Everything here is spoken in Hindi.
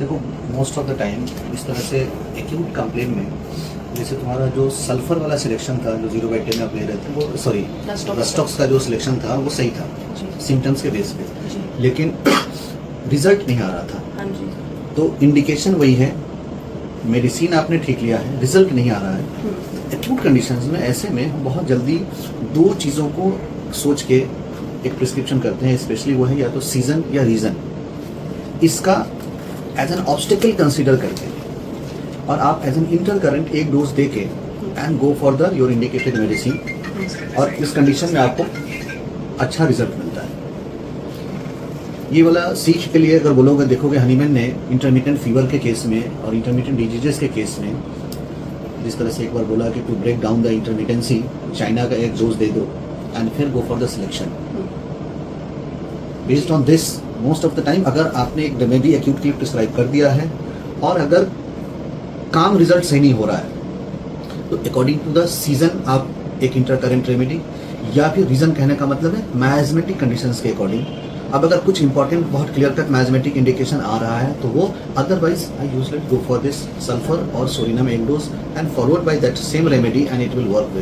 देखो मोस्ट ऑफ द टाइम इस तरह से एक्यूट कंप्लेन में जैसे तुम्हारा जो सल्फर वाला सिलेक्शन था जो 0/10 आप ले रहे थे वो सॉरी रस्टॉक्स का जो सिलेक्शन था वो सही था सिम्टम्स के बेस पे, लेकिन रिजल्ट नहीं आ रहा था। हाँ जी। तो इंडिकेशन वही है, मेडिसिन आपने ठीक लिया है, रिजल्ट नहीं आ रहा है। एक्यूट कंडीशंस में ऐसे में हम बहुत जल्दी दो चीज़ों को सोच के एक प्रिस्क्रिप्शन करते हैं, स्पेशली वो है या तो सीजन या रीज़न। इसका एज एन ऑब्स्टिकल कंसीडर करके और आप एज एन इंटर करंट एक डोज दे के and go for the your indicated medicine, और इस कंडीशन में आपको अच्छा रिजल्ट मिलता है। ये वाला सीख के लिए अगर बोलोगे, देखोगे हनीमैन ने इंटरमिटेंट फीवर के केस में और इंटरमिटेंट डिजीजेस के केस में जिस तरह से एक बार बोला कि to break down the intermittency China का एक डोज दे दो एंड फिर go for the selection. Based on this most of the time अगर आपने एक रेमेडी एक्यूट के लिए प्रिस्क्राइब कर दिया है और अगर काम रिजल्ट सही नहीं हो रहा है तो अकॉर्डिंग टू द सीजन आप एक इंटरकरेंट रेमेडी, या फिर रीजन कहने का मतलब है मैजमेटिक कंडीशंस के अकॉर्डिंग। अब अगर कुछ इंपॉर्टेंट बहुत क्लियर कट मैजमेटिक इंडिकेशन आ रहा है तो वो, otherwise I usually go for this sulphur और सोडिनम एक dose and followed by that same remedy and it will work.